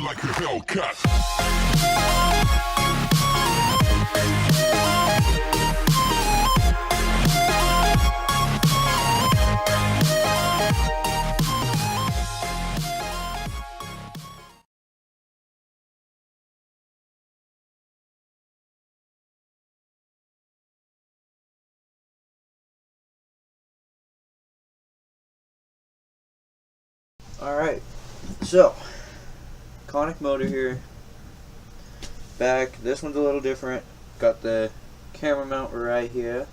like a Hellcat. Alright, so conic motor here, back. This one's a little different. Got the camera mount right here.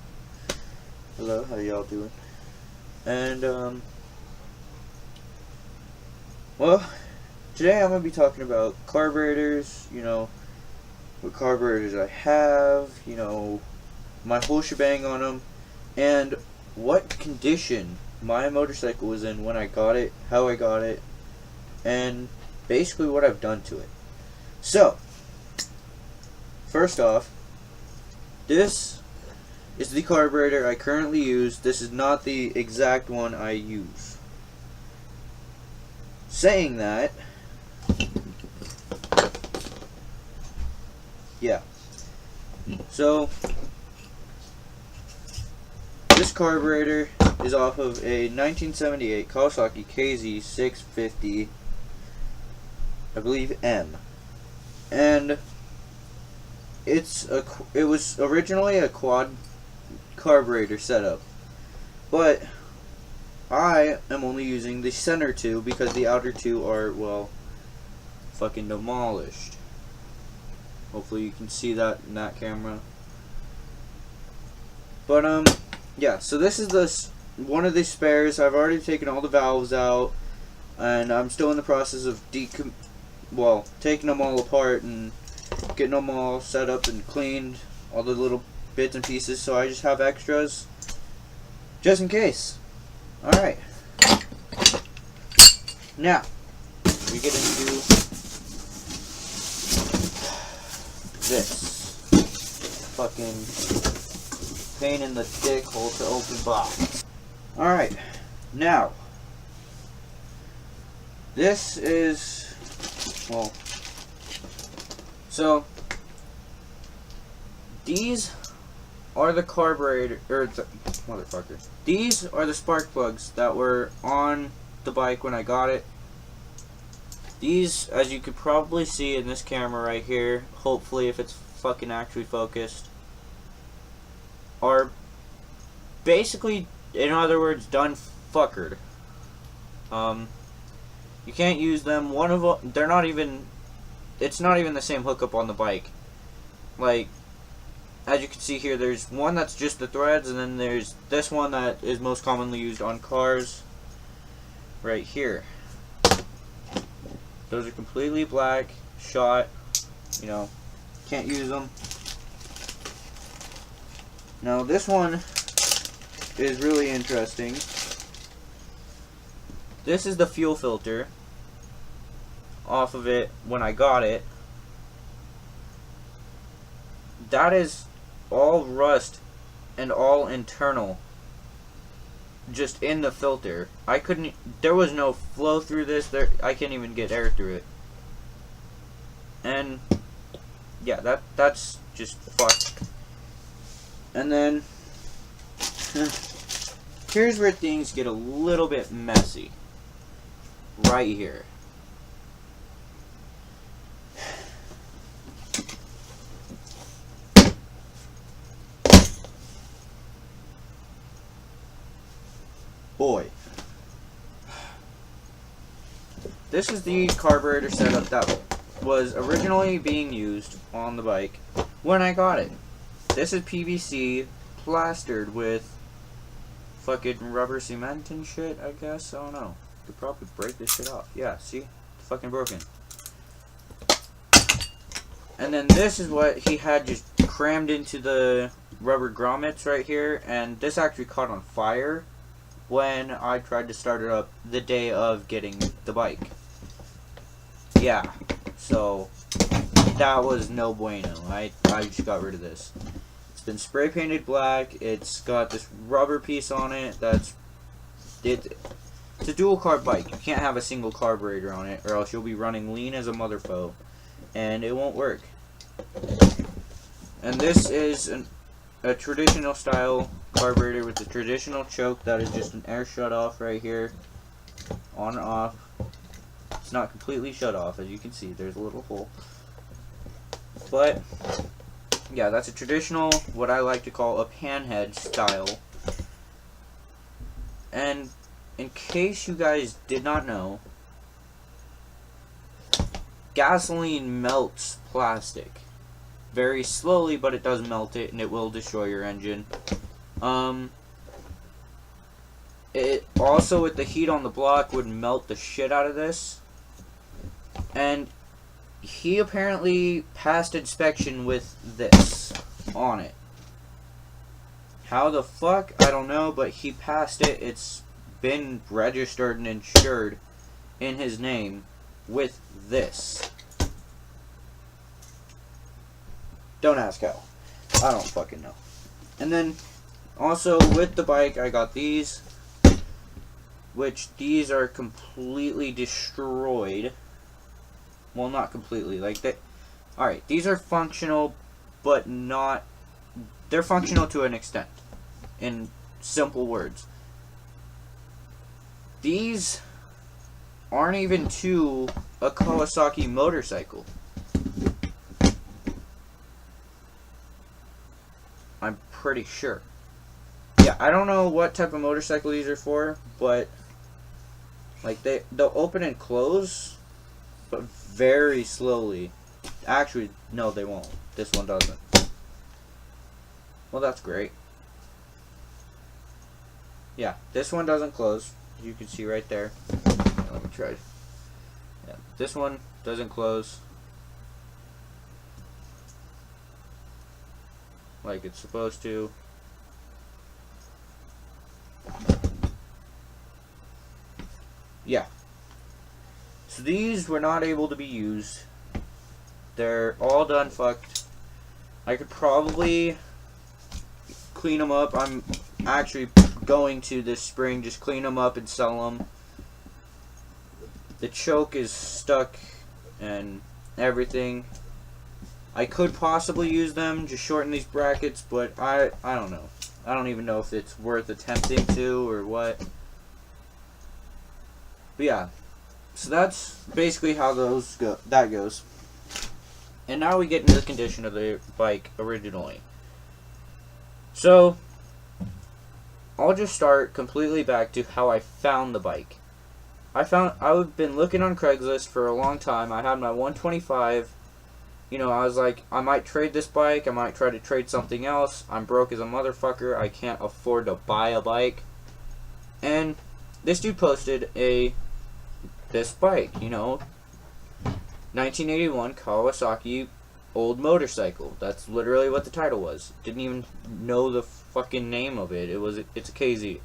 Hello, how y'all doing? And well, today I'm gonna be talking about carburetors, you know, what carburetors I have, you know, my whole shebang on them, and what condition my motorcycle was in when I got it, how I got it, and basically what I've done to it. So, first off, this is the carburetor I currently use. This is not the exact one I use. Saying that, yeah. So, this carburetor is off of a 1978 Kawasaki KZ650, I believe M, and it was originally a quad carburetor setup, but I am only using the center two because the outer two are, well, fucking demolished. Hopefully you can see that in that camera. But yeah, so this is one of the spares. I've already taken all the valves out, and I'm still in the process of taking them all apart and getting them all set up and cleaned, all the little bits and pieces, so I just have extras just in case. Alright, now we get into this fucking pain in the dick hole to open box. Alright, now this is, well, so these are the carburetor, motherfucker. These are the spark plugs that were on the bike when I got it. These, as you could probably see in this camera right here, hopefully if it's fucking actually focused, are basically, in other words, done fuckered. You can't use them. One of them, they're not even, it's not even the same hookup on the bike. Like, as you can see here, there's one that's just the threads, and then there's this one that is most commonly used on cars, right here. Those are completely black, shot, you know, can't use them. Now this one is really interesting. This is the fuel filter off of it when I got it. That is all rust and all internal, just in the filter. There was no flow through this. I can't even get air through it. And yeah, that's just fucked. And then here's where things get a little bit messy. Right here. Boy. This is the carburetor setup that was originally being used on the bike when I got it. This is PVC plastered with fucking rubber cement and shit, I guess. I don't know. Could probably break this shit off. Yeah, see? It's fucking broken. And then this is what he had just crammed into the rubber grommets right here, and this actually caught on fire when I tried to start it up the day of getting the bike. Yeah, so that was no bueno. I just got rid of this. It's been spray painted black. It's got this rubber piece on it that's It's a dual carb bike. You can't have a single carburetor on it, or else you'll be running lean as a motherfucker, and it won't work. And this is a traditional style carburetor with the traditional choke that is just an air shut off right here, on and off. It's not completely shut off, as you can see. There's a little hole, but yeah, that's a traditional, what I like to call a panhead style. And in case you guys did not know, gasoline melts plastic very slowly, but it does melt it, and it will destroy your engine. It also, with the heat on the block, would melt the shit out of this. And he apparently passed inspection with this on it. How the fuck? I don't know, but he passed it. It's been registered and insured in his name with this. Don't ask how. I don't fucking know. And then, also, with the bike, I got these, which these are completely destroyed. Well, not completely. Like, they... Alright, these are functional, but not... They're functional to an extent. In simple words. These aren't even to a Kawasaki motorcycle. I'm pretty sure. Yeah, I don't know what type of motorcycle these are for, but like they'll open and close, but very slowly. Actually, no, they won't. This one doesn't. Well, that's great. Yeah, this one doesn't close. You can see right there. Let me try. Yeah, this one doesn't close like it's supposed to. Yeah. So these were not able to be used. They're all done fucked. I could probably clean them up. I'm actually going to this spring just clean them up and sell them. The choke is stuck and everything. I could possibly use them, just shorten these brackets, but I don't know. I don't even know if it's worth attempting to or what. But yeah, so that's basically how that goes. And now we get into the condition of the bike originally. So, I'll just start completely back to how I found the bike. I've been looking on Craigslist for a long time. I had my 125. You know, I was like, I might trade this bike. I might try to trade something else. I'm broke as a motherfucker. I can't afford to buy a bike. And this dude posted this bike, you know, 1981 Kawasaki old motorcycle. That's literally what the title was. Didn't even know the fucking name of it. It's a KZ.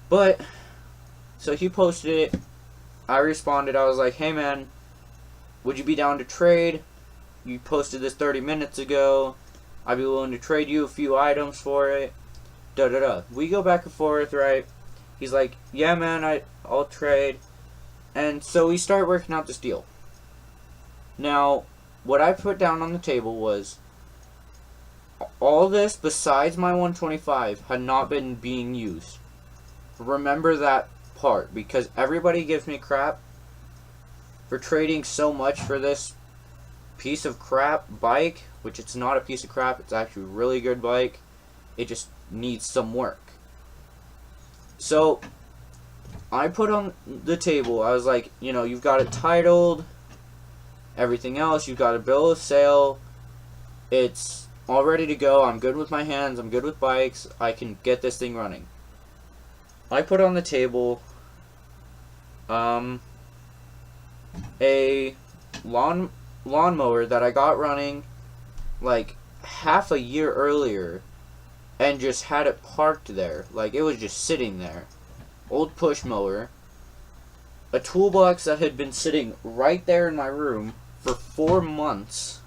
But so he posted it. I responded. I was like, "Hey man, would you be down to trade? You posted this 30 minutes ago. I'd be willing to trade you a few items for it." Da da da. We go back and forth, right? He's like, "Yeah man, I'll trade." And so we start working out this deal. Now, what I put down on the table was all this besides my 125 had not been being used. Remember that part, because everybody gives me crap for trading so much for this piece of crap bike, which it's not a piece of crap, it's actually a really good bike. It just needs some work. So I put on the table, I was like, you know, you've got it titled, everything else, you've got a bill of sale, it's all ready to go, I'm good with my hands, I'm good with bikes, I can get this thing running. I put on the table a lawnmower that I got running like half a year earlier and just had it parked there. Like, it was just sitting there. Old push mower. A toolbox that had been sitting right there in my room for 4 months.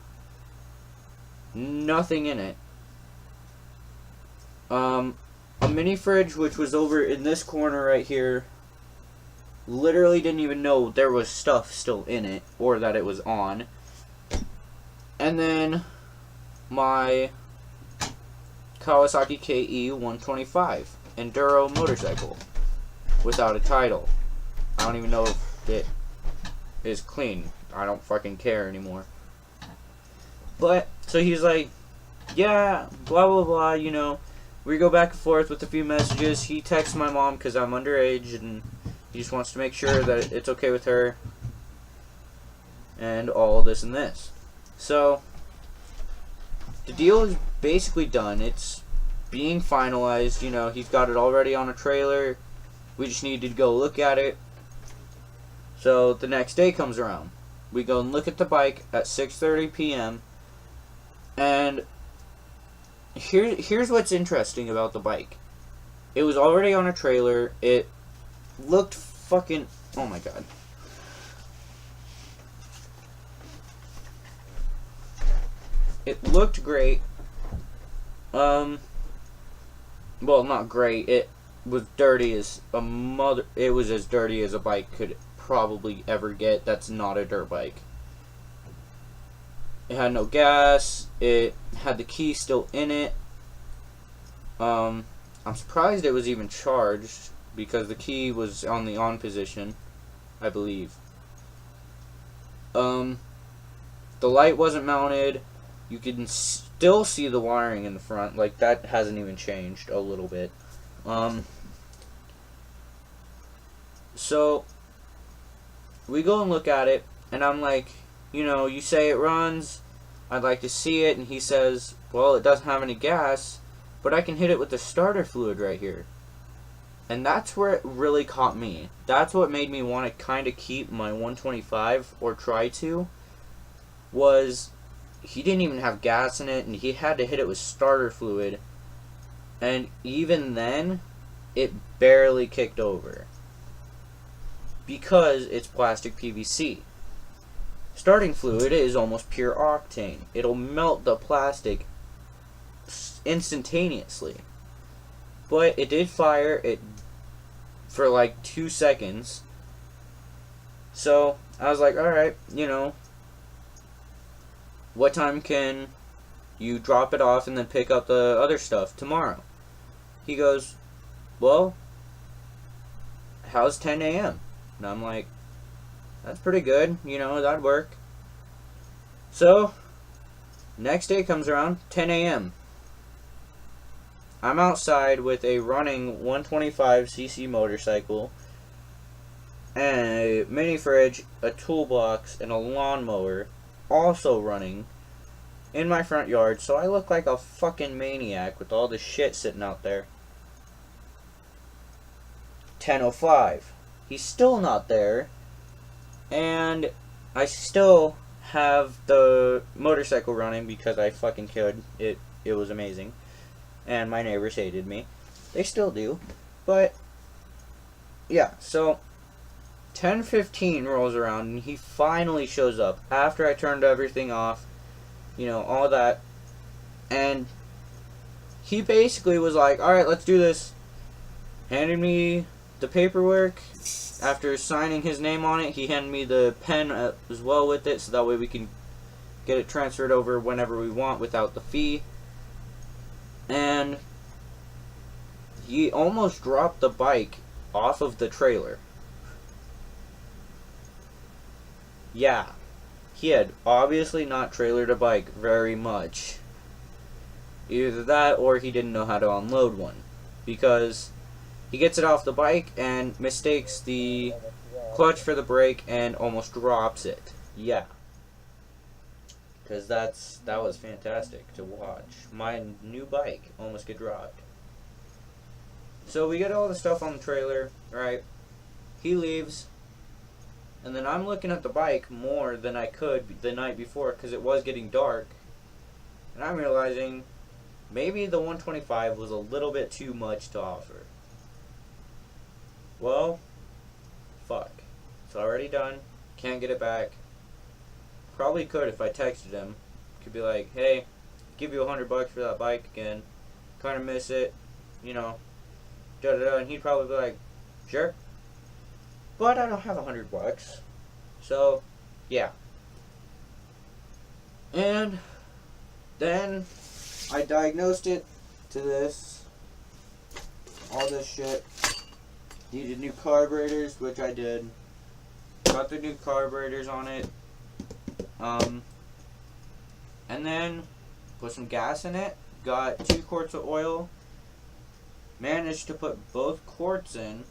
Nothing in it. A mini fridge, which was over in this corner right here, Literally didn't even know there was stuff still in it or that it was on. And then my Kawasaki KE 125 Enduro motorcycle without a title. I don't even know if it is clean. I don't fucking care anymore. But, so he's like, yeah, blah, blah, blah, you know. We go back and forth with a few messages. He texts my mom because I'm underage, and he just wants to make sure that it's okay with her. And all this and this. So, the deal is basically done. It's being finalized, you know. He's got it already on a trailer. We just need to go look at it. So, the next day comes around. We go and look at the bike at 6:30 p.m. And here's what's interesting about the bike. It was already on a trailer. It looked fucking... Oh my god. It looked great. Well, not great. It was dirty as a mother... It was as dirty as a bike could probably ever get. That's not a dirt bike. It had no gas. It had the key still in it. I'm surprised it was even charged because the key was on the on position, I believe. The light wasn't mounted. You can still see the wiring in the front. Like, that hasn't even changed a little bit. So we go and look at it, and I'm like, you know, you say it runs, I'd like to see it, and he says, well, it doesn't have any gas, but I can hit it with the starter fluid right here. And that's where it really caught me. That's what made me want to kind of keep my 125, or try to, was he didn't even have gas in it, and he had to hit it with starter fluid, and even then, it barely kicked over. Because it's plastic PVC. Starting fluid is almost pure octane. It'll melt the plastic instantaneously. But it did fire it for like 2 seconds. So I was like, alright, you know, what time can you drop it off and then pick up the other stuff tomorrow? He goes, well, how's 10 a.m.? And I'm like, that's pretty good, you know, that'd work. So, next day comes around, 10 a.m. I'm outside with a running 125cc motorcycle, and a mini fridge, a toolbox, and a lawnmower, also running, in my front yard, so I look like a fucking maniac with all the shit sitting out there. 10:05. He's still not there, and I still have the motorcycle running because I fucking could. It was amazing, and my neighbors hated me. They still do, but yeah. So 10:15 rolls around, and he finally shows up after I turned everything off, you know, all that, and he basically was like, "All right, let's do this." Handed me the paperwork. After signing his name on it, he handed me the pen as well with it, so that way we can get it transferred over whenever we want without the fee. And he almost dropped the bike off of the trailer. Yeah, he had obviously not trailered a bike very much. Either that or he didn't know how to unload one, because he gets it off the bike and mistakes the clutch for the brake and almost drops it. Yeah. Because that was fantastic to watch. My new bike almost get dropped. So we get all the stuff on the trailer, right? He leaves. And then I'm looking at the bike more than I could the night before because it was getting dark. And I'm realizing maybe the 125 was a little bit too much to offer. Well, fuck. It's already done. Can't get it back. Probably could if I texted him. Could be like, hey, give you $100 for that bike again. Kind of miss it, you know. Da da da. And he'd probably be like, sure. but I don't have $100. So, yeah. And then I diagnosed it to this, all this shit. Needed new carburetors, which I did. Got the new carburetors on it. And then put some gas in it. Got 2 quarts of oil. Managed to put both quarts in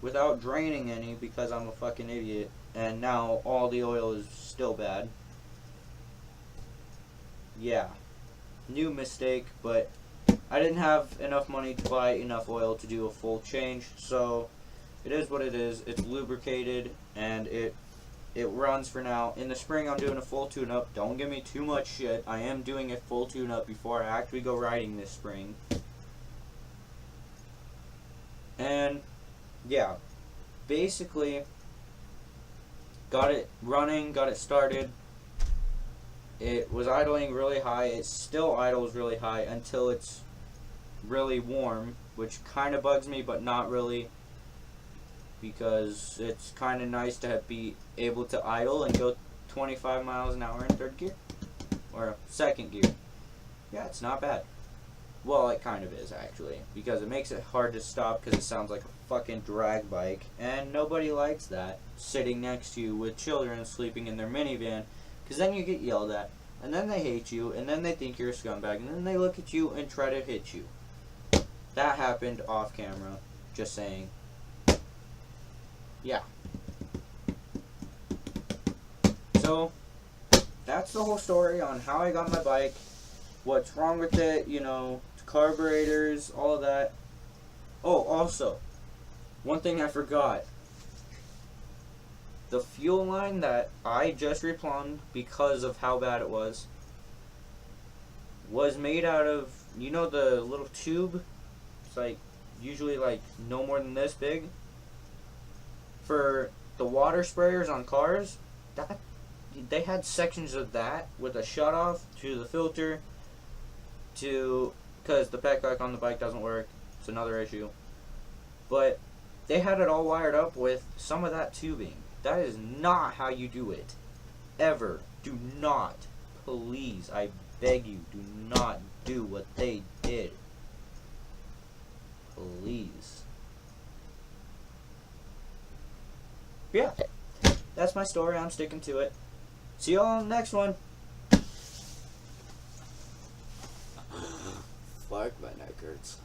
without draining any because I'm a fucking idiot. And now all the oil is still bad. Yeah. New mistake, but I didn't have enough money to buy enough oil to do a full change, so it is what it is. It's lubricated and it runs for now. In the spring I'm doing a full tune-up. Don't give me too much shit. I am doing a full tune-up before I actually go riding this spring. And yeah, basically got it running, got it started. It was idling really high. It still idles really high until it's really warm, which kind of bugs me, but not really, because it's kind of nice to be able to idle and go 25 miles an hour in 3rd gear or 2nd gear. Yeah, it's not bad. Well, it kind of is actually, because it makes it hard to stop because it sounds like a fucking drag bike, and nobody likes that sitting next to you with children sleeping in their minivan, because then you get yelled at, and then they hate you, and then they think you're a scumbag, and then they look at you and try to hit you. That happened off camera, just saying. Yeah. So, that's the whole story on how I got my bike, what's wrong with it, you know, carburetors, all of that. Oh, also, one thing I forgot. The fuel line that I just replumbed because of how bad it was made out of, you know, the little tube? It's like, usually like no more than this big. For the water sprayers on cars, that they had sections of that with a shutoff to the filter to, because the petcock on the bike doesn't work. It's another issue. But they had it all wired up with some of that tubing. That is not how you do it. Ever. Do not. Please, I beg you, do not do what they did. Please. Yeah. That's my story. I'm sticking to it. See y'all on the next one. Fuck, my neck hurts.